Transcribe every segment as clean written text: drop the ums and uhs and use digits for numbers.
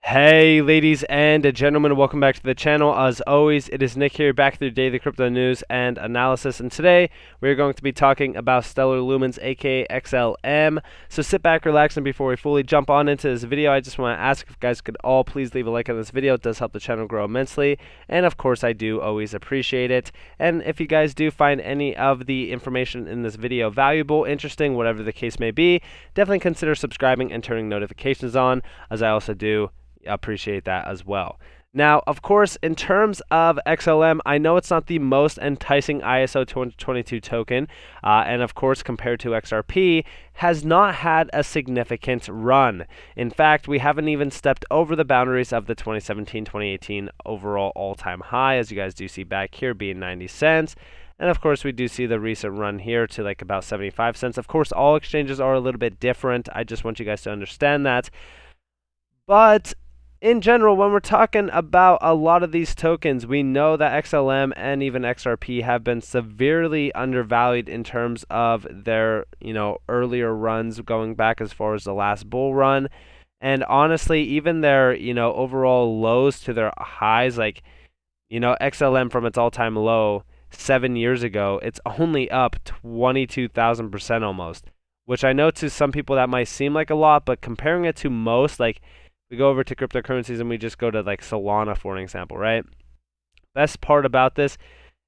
Hey ladies and gentlemen, welcome back to the channel. As always, it is Nick here, back with your daily crypto news and analysis, and today we're going to be talking about Stellar Lumens, aka XLM. So sit back, relax, and before we fully jump on into this video, I just want to ask if you guys could all please leave a like on this video. It does help the channel grow immensely, and of course I do always appreciate it. And if you guys do find any of the information in this video valuable, interesting, whatever the case may be, definitely consider subscribing and turning notifications on, as I also do appreciate that as well. Now, of course, in terms of XLM, I know it's not the most enticing ISO 222 token, and of course, compared to XRP, has not had a significant run. In fact, we haven't even stepped over the boundaries of the 2017-2018 overall all-time high, as you guys do see back here being 90 cents. And of course, we do see the recent run here to like about 75 cents. Of course, all exchanges are a little bit different. I just want you guys to understand that. But in general, when we're talking about a lot of these tokens, we know that XLM and even XRP have been severely undervalued in terms of their, earlier runs going back as far as the last bull run. And honestly, even their, overall lows to their highs, like, XLM from its all-time low 7 years ago, it's only up 22,000% almost, which I know to some people that might seem like a lot, but comparing it to most, like, we go over to cryptocurrencies and we just go to like Solana for an example, right? Best part about this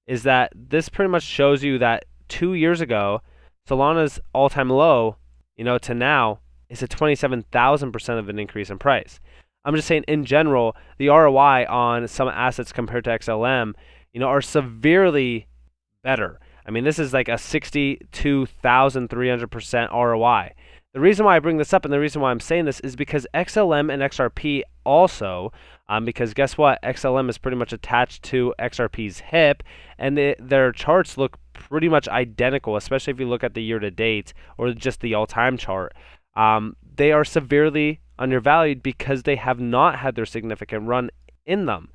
is that this pretty much shows you that 2 years ago, Solana's all-time low, to now is a 27,000% of an increase in price. I'm just saying in general, the ROI on some assets compared to XLM, are severely better. I mean, this is like a 62,300% ROI. The reason why I bring this up and the reason why I'm saying this is because XLM and XRP also, because guess what? XLM is pretty much attached to XRP's hip, and their charts look pretty much identical, especially if you look at the year-to-date or just the all-time chart. They are severely undervalued because they have not had their significant run in them.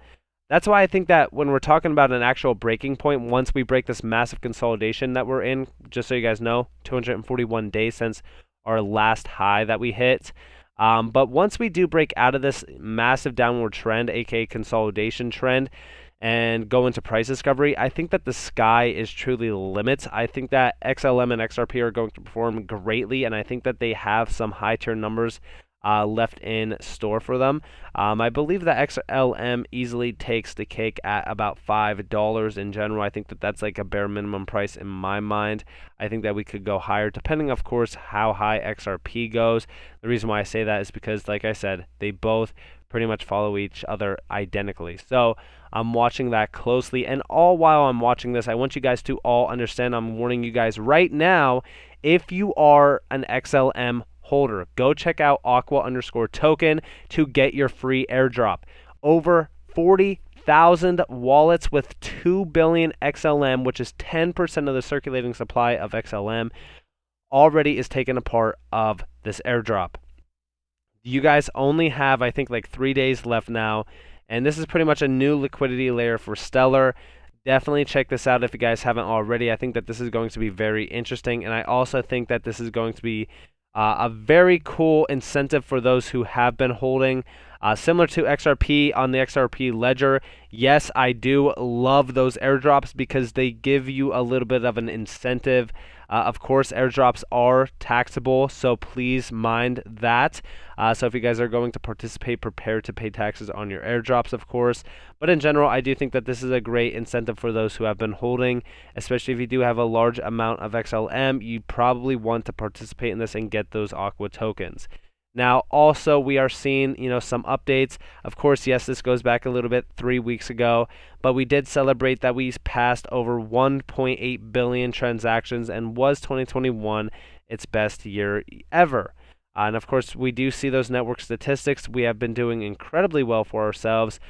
That's why I think that when we're talking about an actual breaking point, once we break this massive consolidation that we're in, just so you guys know, 241 days since our last high that we hit. But once we do break out of this massive downward trend, aka consolidation trend, and go into price discovery, I think that the sky is truly the limit. I think that XLM and XRP are going to perform greatly, and I think that they have some high tier numbers left in store for them. I believe that XLM easily takes the cake at about $5 in general. I think that that's like a bare minimum price in my mind. I think that we could go higher, depending, of course, how high XRP goes. The reason why I say that is because, like I said, they both pretty much follow each other identically. So I'm watching that closely, and all while I'm watching this, I want you guys to all understand, I'm warning you guys right now, if you are an XLM holder, go check out aqua_token to get your free airdrop. Over 40,000 wallets with 2 billion XLM, which is 10% of the circulating supply of XLM, already is taken a part of this airdrop. You guys only have, I think, like 3 days left now, and this is pretty much a new liquidity layer for Stellar. Definitely check this out if you guys haven't already. I think that this is going to be very interesting, and I also think that this is going to be a very cool incentive for those who have been holding. Similar to XRP on the XRP ledger, yes, I do love those airdrops because they give you a little bit of an incentive. Of course, airdrops are taxable, so please mind that. So if you guys are going to participate, prepare to pay taxes on your airdrops, of course. But in general, I do think that this is a great incentive for those who have been holding, especially if you do have a large amount of XLM. You probably want to participate in this and get those Aqua tokens. Now, also, we are seeing, some updates. Of course, yes, this goes back a little bit 3 weeks ago, but we did celebrate that we passed over 1.8 billion transactions and was 2021 its best year ever. And of course, we do see those network statistics. We have been doing incredibly well for ourselves.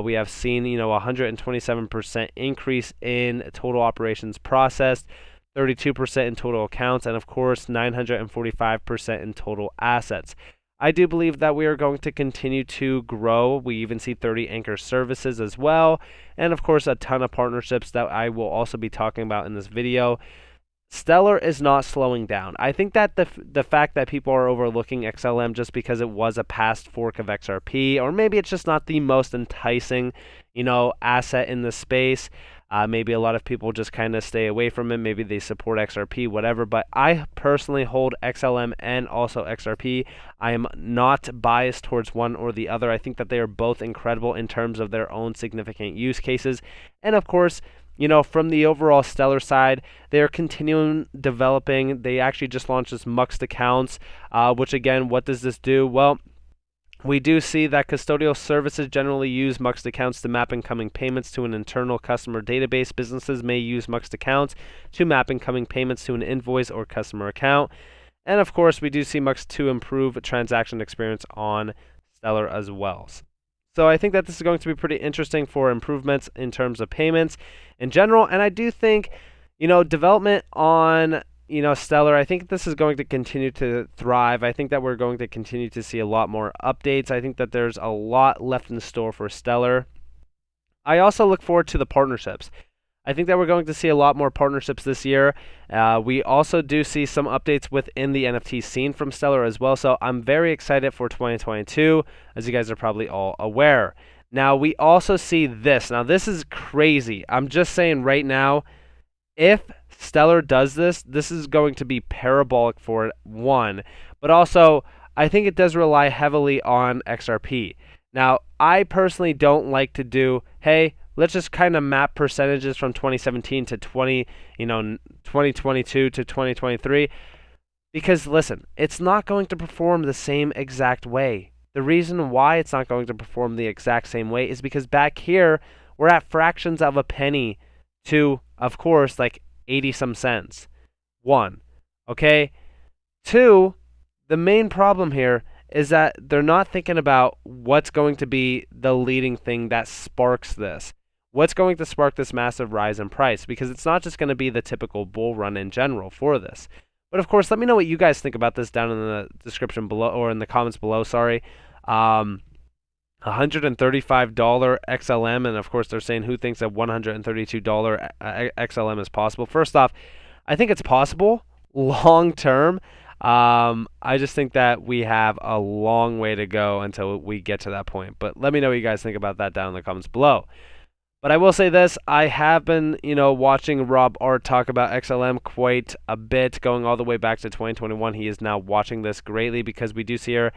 We have seen, 127% increase in total operations processed, 32% in total accounts, and of course 945% in total assets. I do believe that we are going to continue to grow. We even see 30 anchor services as well, and of course a ton of partnerships that I will also be talking about in this video. Stellar is not slowing down. I think that the fact that people are overlooking XLM just because it was a past fork of XRP, or maybe it's just not the most enticing, asset in the space. Maybe a lot of people just kind of stay away from it. Maybe they support XRP, whatever. But I personally hold XLM and also XRP. I am not biased towards one or the other. I think that they are both incredible in terms of their own significant use cases. And of course, from the overall Stellar side, they're continuing developing. They actually just launched this Muxed accounts, which again, what does this do? Well, we do see that custodial services generally use Muxed accounts to map incoming payments to an internal customer database. Businesses may use Muxed accounts to map incoming payments to an invoice or customer account. And of course, we do see Muxed to improve transaction experience on Stellar as well. So I think that this is going to be pretty interesting for improvements in terms of payments in general. And I do think, development on Stellar, I think this is going to continue to thrive. I think that we're going to continue to see a lot more updates. I think that there's a lot left in store for Stellar. I also look forward to the partnerships. I think that we're going to see a lot more partnerships this year. We also do see some updates within the NFT scene from Stellar as well. So I'm very excited for 2022, as you guys are probably all aware. Now, we also see this. Now, this is crazy. I'm just saying right now, if Stellar does this, this is going to be parabolic for it, one. But also, I think it does rely heavily on XRP. Now, I personally don't like to do, hey, let's just kind of map percentages from 2017 to 2022 to 2023. Because listen, it's not going to perform the same exact way. The reason why it's not going to perform the exact same way is because back here, we're at fractions of a penny to, of course, like 80 some cents. One, okay? Two, the main problem here is that they're not thinking about what's going to be the leading thing that sparks this. What's going to spark this massive rise in price? Because it's not just going to be the typical bull run in general for this. But of course, let me know what you guys think about this down in the description below, or in the comments below, sorry. $135 XLM, and of course they're saying who thinks that $132 XLM is possible. First off, I think it's possible long term. I just think that we have a long way to go until we get to that point. But let me know what you guys think about that down in the comments below. But I will say this, I have been, watching Rob Art talk about XLM quite a bit, going all the way back to 2021. He is now watching this greatly because we do see here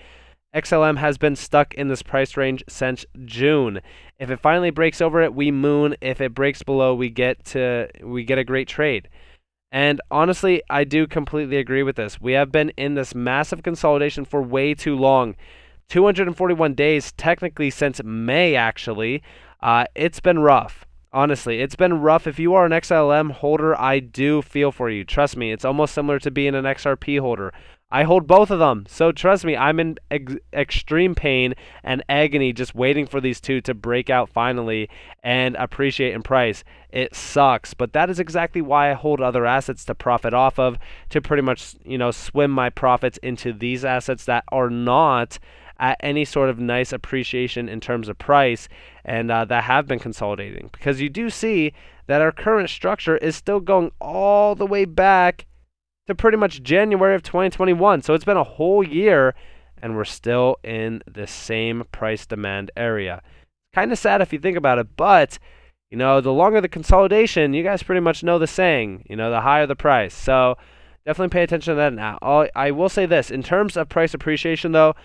XLM has been stuck in this price range since June. If it finally breaks over it, we moon. If it breaks below, we get a great trade. And honestly, I do completely agree with this. We have been in this massive consolidation for way too long. 241 days, technically since May, actually. It's been rough. Honestly, it's been rough. If you are an XLM holder, I do feel for you. Trust me, it's almost similar to being an XRP holder. I hold both of them, so trust me, I'm in extreme pain and agony just waiting for these two to break out finally and appreciate in price. It sucks, but that is exactly why I hold other assets to profit off of, to pretty much, swim my profits into these assets that are not at any sort of nice appreciation in terms of price, and that have been consolidating. Because you do see that our current structure is still going all the way back to pretty much January of 2021. So it's been a whole year, and we're still in the same price demand area. Kind of sad if you think about it, but the longer the consolidation, you guys pretty much know the saying, the higher the price. So definitely pay attention to that now. I will say this, in terms of price appreciation though,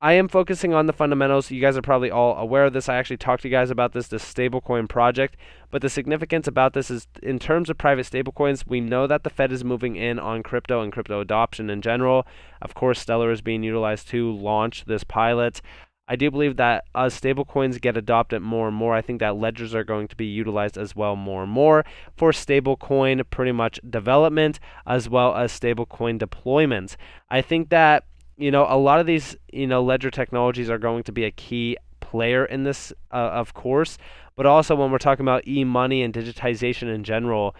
I am focusing on the fundamentals. You guys are probably all aware of this. I actually talked to you guys about this stablecoin project. But the significance about this is, in terms of private stablecoins, we know that the Fed is moving in on crypto and crypto adoption in general. Of course, Stellar is being utilized to launch this pilot. I do believe that as stablecoins get adopted more and more, I think that ledgers are going to be utilized as well more and more for stablecoin pretty much development, as well as stablecoin deployments. I think that a lot of these, ledger technologies are going to be a key player in this, of course, but also when we're talking about e-money and digitization in general,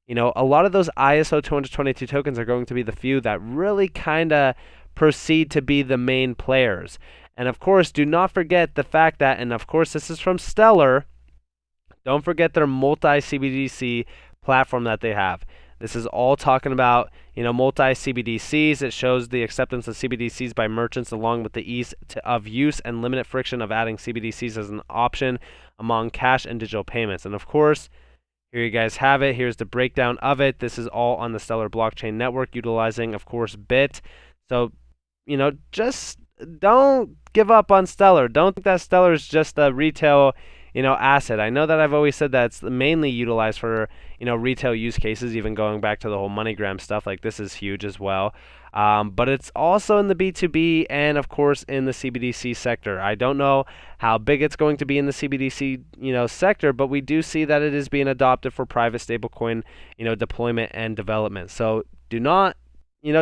a lot of those ISO 222 tokens are going to be the few that really kind of proceed to be the main players. And of course, do not forget the fact that, and of course this is from Stellar, don't forget their multi-CBDC platform that they have. This is all talking about, multi-CBDCs. It shows the acceptance of CBDCs by merchants along with the ease of use and limited friction of adding CBDCs as an option among cash and digital payments. And of course, here you guys have it. Here's the breakdown of it. This is all on the Stellar blockchain network utilizing, of course, BIT. So, just don't give up on Stellar. Don't think that Stellar is just a retail, asset. I know that I've always said that it's mainly utilized for, retail use cases, even going back to the whole MoneyGram stuff. Like, this is huge as well. But it's also in the B2B and, of course, in the CBDC sector. I don't know how big it's going to be in the CBDC, sector, but we do see that it is being adopted for private stablecoin, deployment and development. So do not,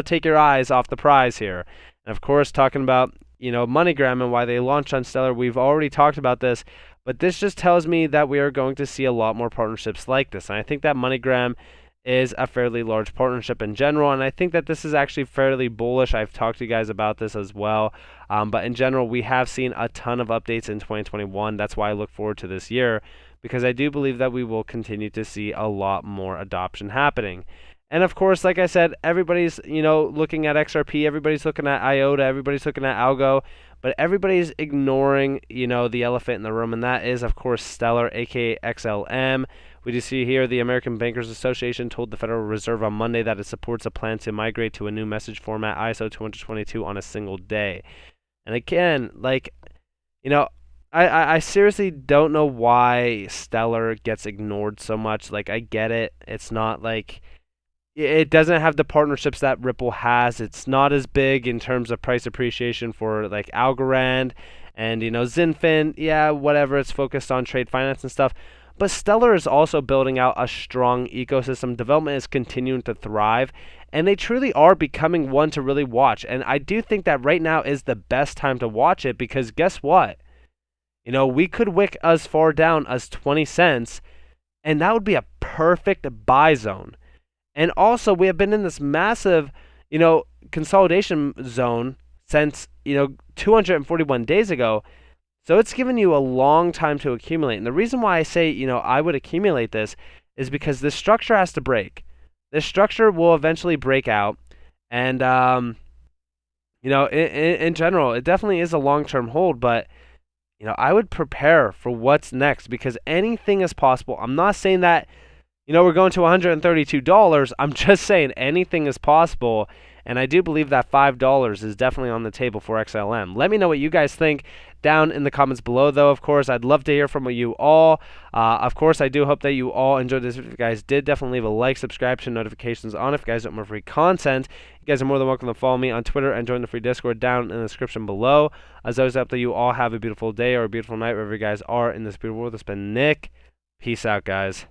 take your eyes off the prize here. And of course, talking about, MoneyGram and why they launched on Stellar, we've already talked about this, but this just tells me that we are going to see a lot more partnerships like this. And I think that MoneyGram is a fairly large partnership in general, and I think that this is actually fairly bullish. I've talked to you guys about this as well, but in general, we have seen a ton of updates in 2021. That's why I look forward to this year, because I do believe that we will continue to see a lot more adoption happening. And of course, like I said, everybody's, looking at XRP, everybody's looking at IOTA, everybody's looking at ALGO, but everybody's ignoring, the elephant in the room, and that is, of course, Stellar, aka XLM. We do see here the American Bankers Association told the Federal Reserve on Monday that it supports a plan to migrate to a new message format, ISO 222, on a single day. And again, I seriously don't know why Stellar gets ignored so much. Like, I get it. It's not like it doesn't have the partnerships that Ripple has. It's not as big in terms of price appreciation for like Algorand and Zinfin. Yeah, whatever. It's focused on trade finance and stuff. But Stellar is also building out a strong ecosystem. Development is continuing to thrive, and they truly are becoming one to really watch. And I do think that right now is the best time to watch it, because guess what? We could wick as far down as 20 cents, and that would be a perfect buy zone. And also, we have been in this massive, consolidation zone since, 241 days ago. So it's given you a long time to accumulate. And the reason why I say, I would accumulate this is because this structure has to break. This structure will eventually break out. And, in general, it definitely is a long-term hold. But, I would prepare for what's next, because anything is possible. I'm not saying that, we're going to $132. I'm just saying anything is possible. And I do believe that $5 is definitely on the table for XLM. Let me know what you guys think down in the comments below, though. Of course, I'd love to hear from you all. Of course, I do hope that you all enjoyed this. If you guys did, definitely leave a like, subscription, notifications on if you guys want more free content. You guys are more than welcome to follow me on Twitter and join the free Discord down in the description below. As always, I hope that you all have a beautiful day or a beautiful night wherever you guys are in this beautiful world. It's been Nick. Peace out, guys.